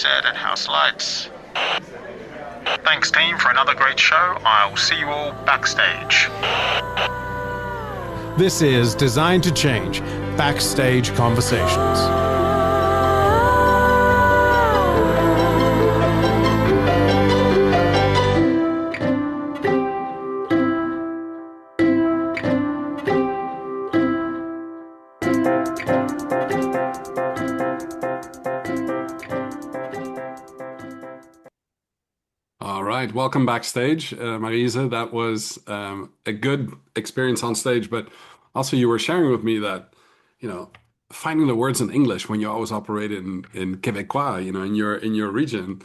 set at house lights. Thanks team for another great show. I'll see you all backstage. This is Designed to Change, Backstage Conversations. Welcome backstage, Maryse. That was a good experience on stage, but also you were sharing with me that, finding the words in English when you always operate in Quebecois, in your region,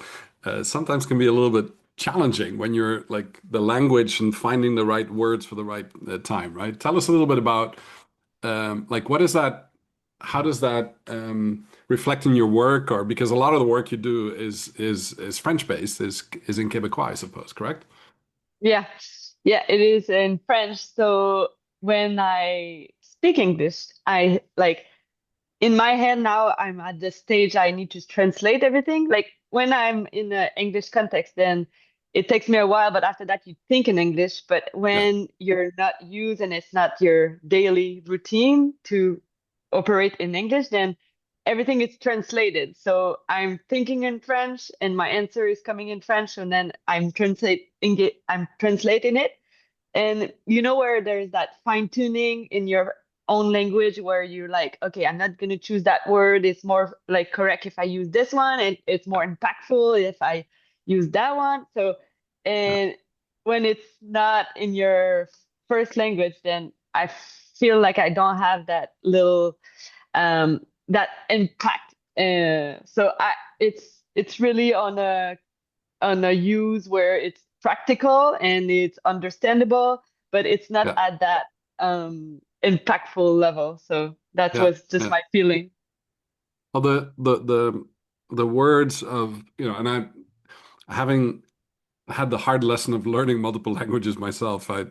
sometimes can be a little bit challenging when you're like the language and finding the right words for the right time, right? Tell us a little bit about what is that? How does that reflect in your work, or because a lot of the work you do is French based, is in Quebecois, I suppose, correct? Yeah, yeah, it is in French. So when I speak English, I like in my head now, I'm at the stage I need to translate everything. Like when I'm in an English context, then it takes me a while, but after that, you think in English. But Yeah. when you're not used and it's not your daily routine to operate in English, then everything is translated. So I'm thinking in French and my answer is coming in French, and then I'm translating it. And you know where there's that fine tuning in your own language where you're like, okay, I'm not going to choose that word. It's more like correct if I use this one, and it's more impactful if I use that one. So, and when it's not in your first language, then I feel like I don't have that little that impact. So it's really on a use where it's practical and it's understandable, but it's not Yeah. at that impactful level. So that Yeah. was just my feeling. Well, the words of, and having had the hard lesson of learning multiple languages myself, I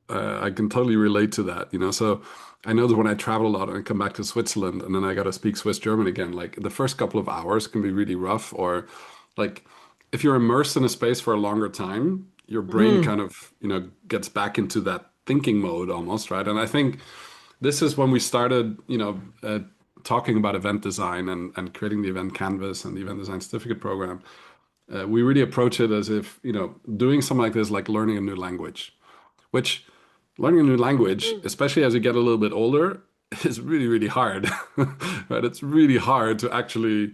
can totally relate to that, So I know that when I travel a lot and I come back to Switzerland and then I got to speak Swiss German again, like the first couple of hours can be really rough, or like if you're immersed in a space for a longer time, your brain kind of, gets back into that thinking mode almost, right? And I think this is when we started, talking about event design and creating the event canvas and the event design certificate program. We really approach it as if, doing something like this, like learning a new language, which learning a new language, especially as you get a little bit older, is really, really hard, right? It's really hard to actually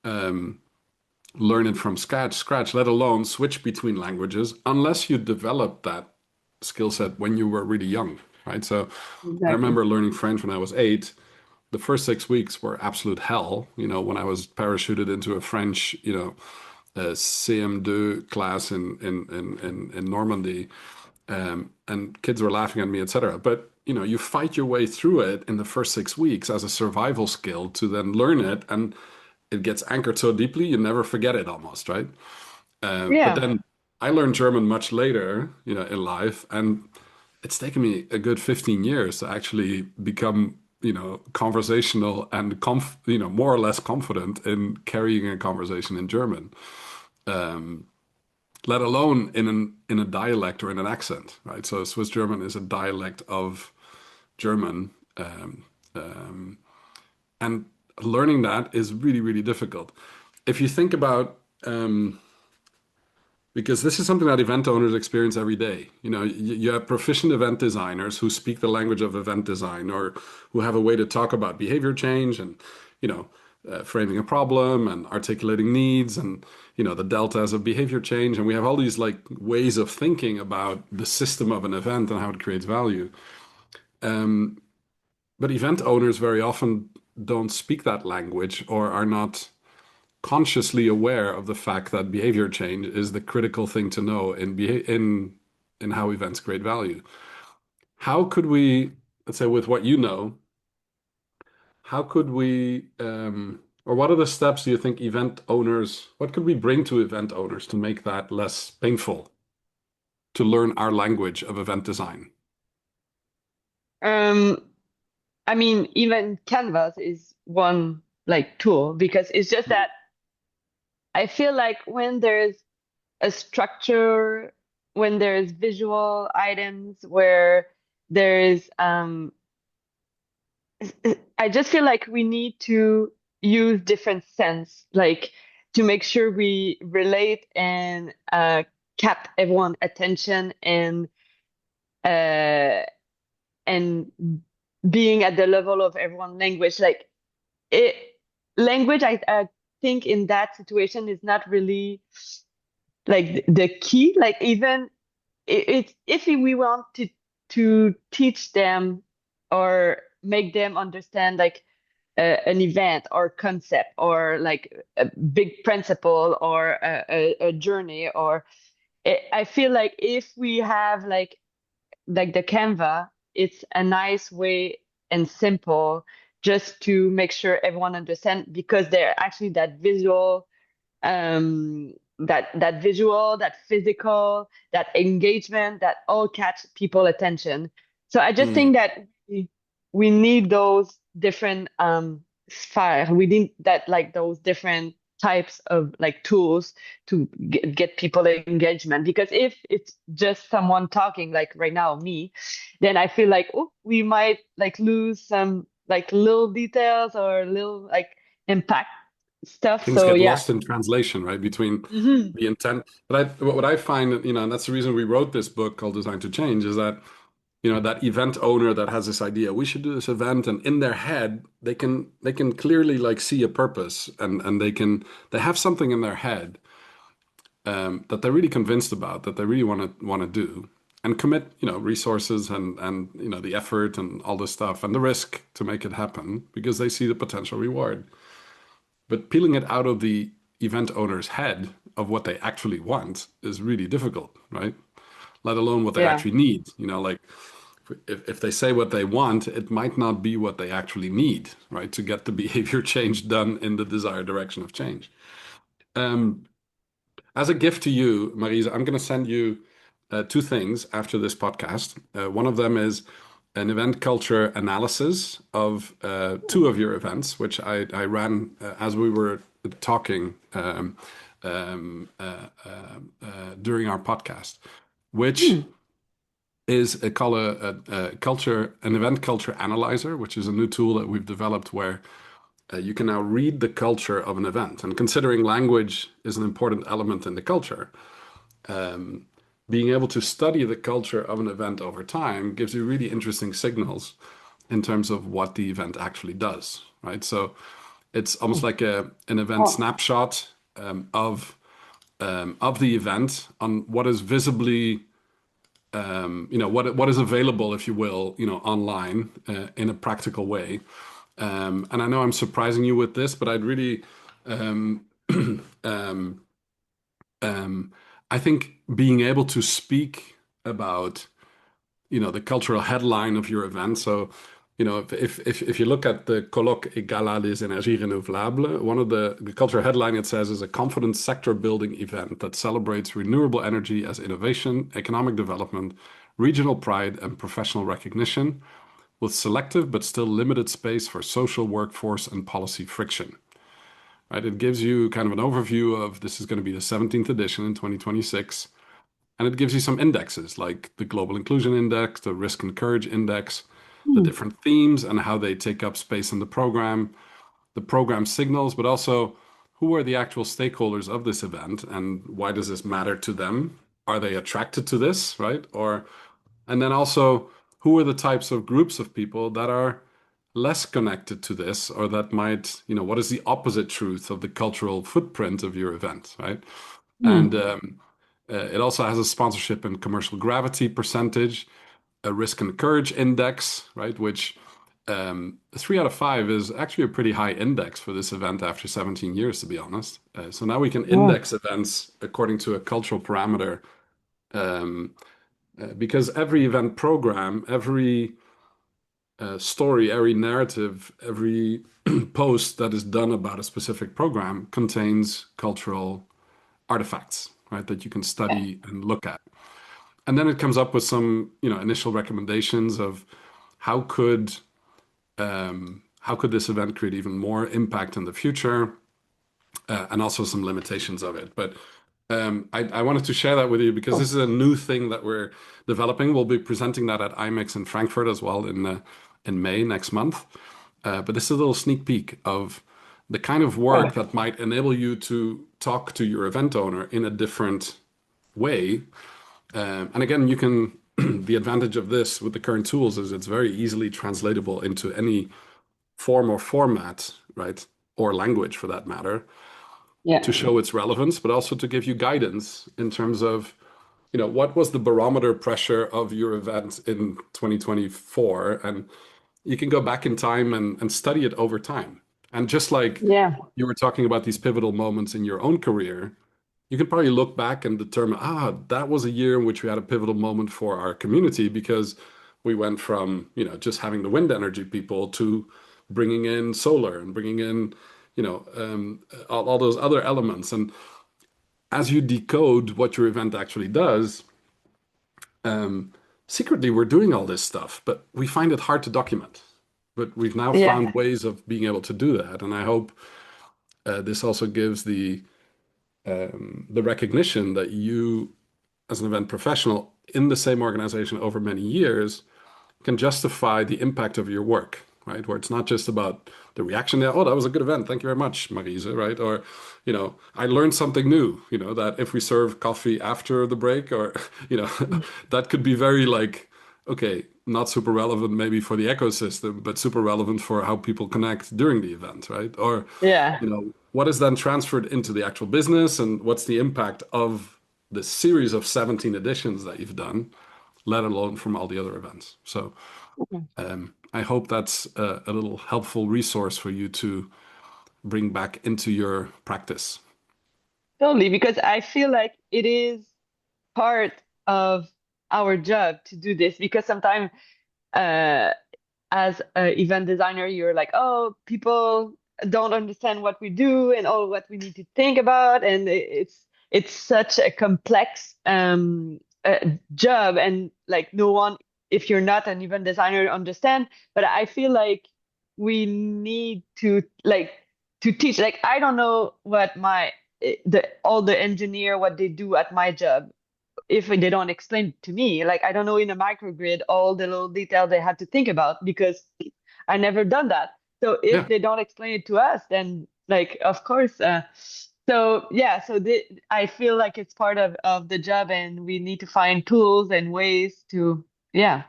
learn it from scratch, let alone switch between languages, unless you develop that skill set when you were really young, right? So I Exactly. remember learning French when I was 8. The first 6 weeks were absolute hell, when I was parachuted into a French, CM2 class in Normandy, and kids were laughing at me, etc. But you fight your way through it in the first 6 weeks as a survival skill to then learn it, and it gets anchored so deeply you never forget it almost, right? But Yeah. then I learned German much later, in life, and it's taken me a good 15 years to actually become, conversational and more or less confident in carrying a conversation in German, let alone in a dialect or in an accent, right? So Swiss German is a dialect of German, and learning that is really, really difficult. If you think about, because this is something that event owners experience every day. You have proficient event designers who speak the language of event design, or who have a way to talk about behavior change and, framing a problem and articulating needs and, the deltas of behavior change. And we have all these like ways of thinking about the system of an event and how it creates value. But event owners very often don't speak that language, or are not consciously aware of the fact that behavior change is the critical thing to know in how events create value. How could we, let's say, with what how could we, or what are the steps do you think what could we bring to event owners to make that less painful, to learn our language of event design? I mean, even Canvas is one like tool, because it's just that I feel like when there's a structure, when there's visual items, where there's I just feel like we need to use different sense, like to make sure we relate and cap everyone's attention uh and being at the level of everyone's language. Like it language, I think in that situation is not really like the key. Like even it's if we want to teach them or make them understand like an event or concept or like a big principle or a journey or I feel like if we have like the Canva, it's a nice way and simple just to make sure everyone understands because they're actually that visual that visual, that physical, that engagement, that all catch people attention. So I just Mm. think that we need those different sphere. We need that like those different types of like tools to get people engagement. Because if it's just someone talking, like right now, me, then I feel like, oh, we might like lose some like little details or little like impact stuff. Things So get yeah. lost in translation, right? Between Hmm. the intent. But what I find, and that's the reason we wrote this book called Design to Change, is that, that event owner that has this idea, we should do this event, and in their head, they can clearly like see a purpose, and they have something in their head that they're really convinced about, that they really want to do, and commit, resources and the effort and all this stuff and the risk to make it happen because they see the potential reward. But peeling it out of the event owner's head of what they actually want is really difficult, right? Let alone what they Yeah. actually need. Like if they say what they want, it might not be what they actually need, right? To get the behavior change done in the desired direction of change. Um, as a gift to you, Maryse, I'm going to send you two things after this podcast. One of them is an event culture analysis of two of your events, which I ran as we were talking during our podcast, which Hmm. is a culture, an event culture analyzer, which is a new tool that we've developed where you can now read the culture of an event. And considering language is an important element in the culture, being able to study the culture of an event over time gives you really interesting signals in terms of what the event actually does, right? So it's almost like an event Oh, snapshot of the event on what is visibly, what is available, if you will, online in a practical way. And I know I'm surprising you with this, but I'd really, um, um, um, I think being able to speak about, the cultural headline of your event. So, if you look at the Colloque et Gala des Energies Renouvelables, one of the cultural headline it says is a confident sector building event that celebrates renewable energy as innovation, economic development, regional pride, and professional recognition, with selective but still limited space for social workforce and policy friction. Right? It gives you kind of an overview of this is going to be the 17th edition in 2026. And it gives you some indexes like the Global Inclusion Index, the Risk and Courage Index, the hmm. different themes and how they take up space in the program signals, but also who are the actual stakeholders of this event and why does this matter to them? Are they attracted to this, right? And then also who are the types of groups of people that are less connected to this or that might, what is the opposite truth of the cultural footprint of your event, right? Hmm. And it also has a sponsorship and commercial gravity percentage, a risk and courage index, right? Which 3 out of 5 is actually a pretty high index for this event after 17 years, to be honest. So now we can Oh, index events according to a cultural parameter um, because every event program, every story, every narrative, every post that is done about a specific program contains cultural artifacts, right, that you can yeah. study and look at. And then it comes up with some, initial recommendations of how could this event create even more impact in the future? and also some limitations of it. But I wanted to share that with you because this is a new thing that we're developing. We'll be presenting that at IMEX in Frankfurt as well in May next month. But this is a little sneak peek of the kind of work that might enable you to talk to your event owner in a different way. And again, you can, the advantage of this with the current tools is it's very easily translatable into any form or format, right? Or language for that matter, Yeah. to show its relevance, but also to give you guidance in terms of, what was the barometer pressure of your event in 2024? And you can go back in time and study it over time. And just like Yeah. you were talking about these pivotal moments in your own career, you can probably look back and determine, that was a year in which we had a pivotal moment for our community because we went from, just having the wind energy people to bringing in solar and bringing in, all those other elements. And as you decode what your event actually does, secretly we're doing all this stuff, but we find it hard to document. But we've now Yeah. found ways of being able to do that. And I hope this also gives the recognition that you, as an event professional in the same organization over many years, can justify the impact of your work, right? Where it's not just about the reaction there, oh, that was a good event, thank you very much, Maryse, right? Or, I learned something new, that if we serve coffee after the break, or, that could be very like, okay, not super relevant maybe for the ecosystem, but super relevant for how people connect during the event, right? Or, Yeah. what is then transferred into the actual business and what's the impact of the series of 17 editions that you've done, let alone from all the other events. So I hope that's a little helpful resource for you to bring back into your practice. Totally, because I feel like it is part of our job to do this because sometimes uh, as an event designer, you're like, oh, people don't understand what we do and all what we need to think about, and it's such a complex job, and like no one, if you're not an event designer, understand. But I feel like we need to teach. Like I don't know what the all the engineer what they do at my job if they don't explain it to me. Like I don't know in a microgrid all the little details they have to think about because I never done that. So if Yeah, they don't explain it to us, then like of course. So yeah, so I feel like it's part of the job, and we need to find tools and ways to yeah.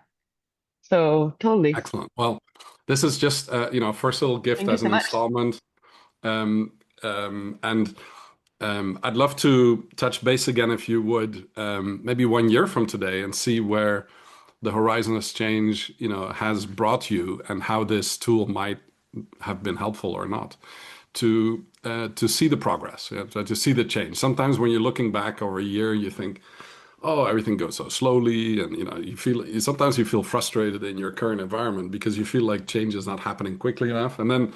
So totally. excellent. Well, this is just first little gift Thank you as so an much. installment. And I'd love to touch base again if you would, maybe 1 year from today, and see where the horizon exchange, has brought you and how this tool might have been helpful or not to see the progress, to see the change. Sometimes when you're looking back over a year, you think, oh, everything goes so slowly, and sometimes you feel frustrated in your current environment because you feel like change is not happening quickly enough, and then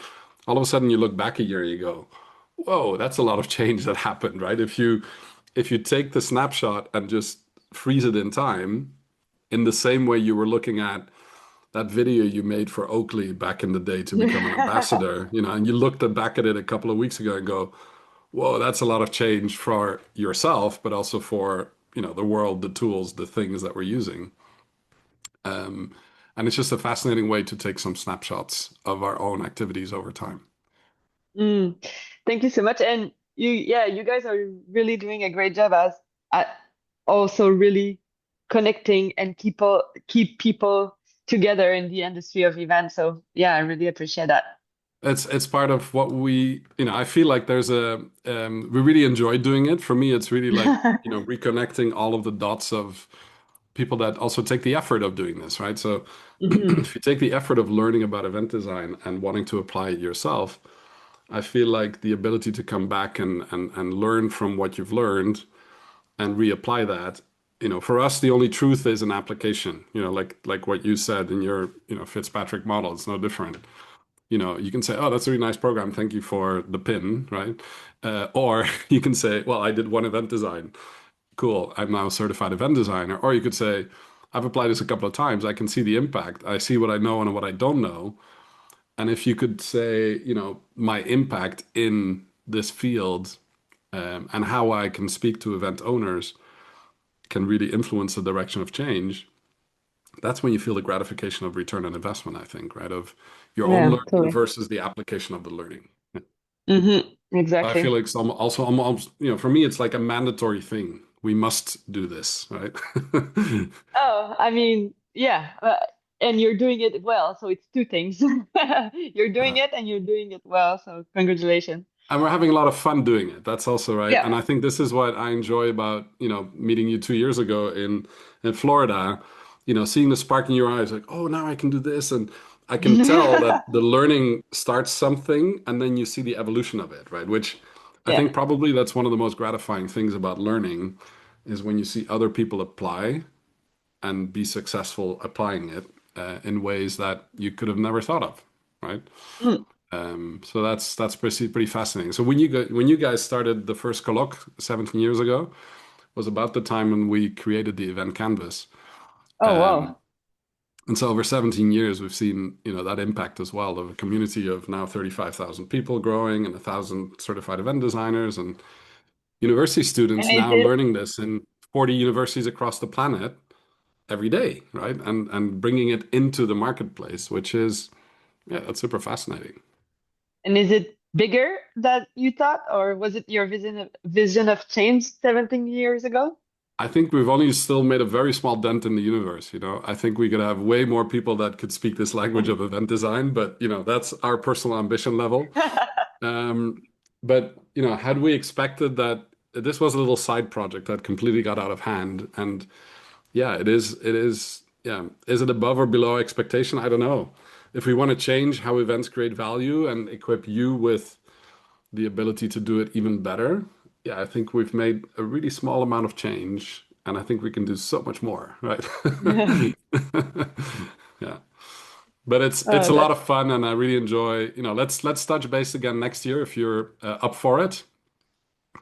all of a sudden you look back a year and you go, whoa, that's a lot of change that happened, right? If you take the snapshot and just freeze it in time, in the same way you were looking at that video you made for Oakley back in the day to become an ambassador, and you looked back at it a couple of weeks ago and go, whoa, that's a lot of change for yourself, but also for, the world, the tools, the things that we're using. And it's just a fascinating way to take some snapshots of our own activities over time. Mm. Thank you so much. And you guys are really doing a great job as at also really connecting and keep people together in the industry of events. So yeah, I really appreciate that. It's part of what I feel like we really enjoy doing it. For me, it's really like, reconnecting all of the dots of people that also take the effort of doing this, right? So Mhm. if you take the effort of learning about event design and wanting to apply it yourself, I feel like the ability to come back and learn from what you've learned and reapply that, for us, the only truth is an application, like what you said in your, Fitzpatrick model. It's no different. You can say, oh, that's a really nice program. Thank you for the pin, right? Or you can say, well, I did one event design. Cool. I'm now a certified event designer. Or you could say, I've applied this a couple of times. I can see the impact. I see what I know and what I don't know. And if you could say, my impact in this field and how I can speak to event owners can really influence the direction of change, that's when you feel the gratification of return on investment, I think, right? Of your own Yeah, learning totally. versus the application of the learning. I feel Exactly. like some also almost, for me, it's like a mandatory thing. We must do this, right? Oh, I mean, yeah, and you're doing it well, so it's two things. You're doing Uh, it and you're doing it well, so congratulations. and we're having a lot of fun doing it. That's also right. And Yeah. I think this is what I enjoy about, meeting you 2 years ago in Florida, seeing the spark in your eyes, like, oh, now I can do this. And I can tell that the learning starts something and then you see the evolution of it, right? Which I Yeah. think probably that's one of the most gratifying things about learning is when you see other people apply and be successful applying it in ways that you could have never thought of, right? Mm. So that's pretty fascinating. So when you guys started the first Colloque 17 years ago, was about the time when we created the event canvas. Oh, Um, wow. and so over 17 years, we've seen that impact as well of a community of now 35,000 people growing and 1,000 certified event designers and university And students is now it learning this in 40 universities across the planet every day, right? And bringing it into the marketplace, which is that's super fascinating. and is it bigger that you thought, or was it your vision of change 17 years ago? I think we've only still made a very small dent in the universe, I think we could have way more people that could speak this language of event design, but that's our personal ambition level. Um, but had we expected that this was a little side project that completely got out of hand? And yeah, it is, yeah. Is it above or below expectation? I don't know. If we want to change how events create value and equip you with the ability to do it even better, yeah, I think we've made a really small amount of change, and I think we can do so much more, right? Yeah. But it's Oh, a lot that's of fun, and I really enjoy, let's touch base again next year if you're up for it.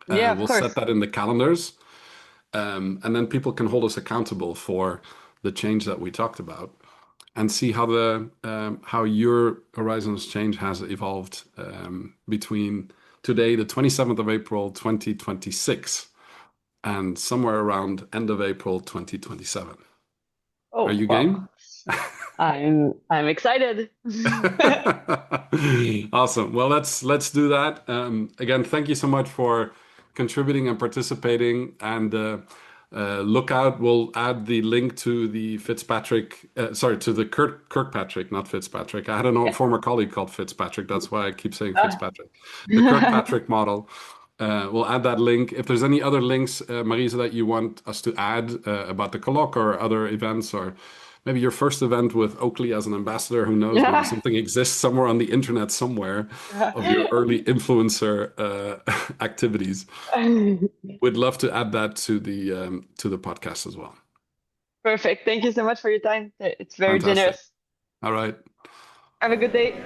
yeah, of We'll set course. that in the calendars, and then people can hold us accountable for the change that we talked about and see how your horizons change has evolved between today, the 27th of April, 2026, and somewhere around end of April, 2027. Are Oh, you game? wow. I'm excited. Awesome. Well, let's do that. Again, thank you so much for contributing and participating. And look out. We'll add the link to the Fitzpatrick. Sorry, to the Kirkpatrick, not Fitzpatrick. I had a Yeah. former colleague called Fitzpatrick. That's why I keep saying Ah. Fitzpatrick. The Kirkpatrick model. We'll add that link. If there's any other links, Maryse, that you want us to add about the Colloque or other events, or maybe your first event with Oakley as an ambassador, who knows, maybe Yeah. something exists somewhere on the internet somewhere of your early influencer activities. We'd love to add that to the podcast as well. Perfect. Thank you so much for your time. It's very Fantastic. generous. All right. Have a good day.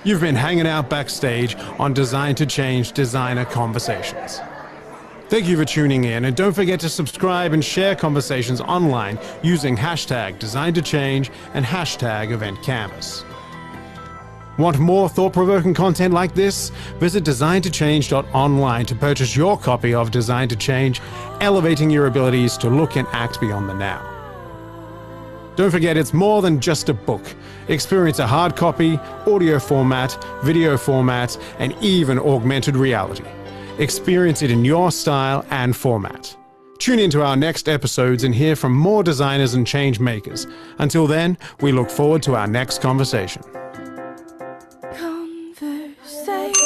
You've been hanging out backstage on Design to Change Designer Conversations. Thank you for tuning in, and don't forget to subscribe and share conversations online using hashtag Design to Change and hashtag Event Canvas. Want more thought-provoking content like this? Visit designtochange.online to purchase your copy of Design to Change, elevating your abilities to look and act beyond the now. Don't forget, it's more than just a book. Experience a hard copy, audio format, video format, and even augmented reality. Experience it in your style and format. Tune into our next episodes and hear from more designers and change makers. Until then, we look forward to our next conversation. Conversation.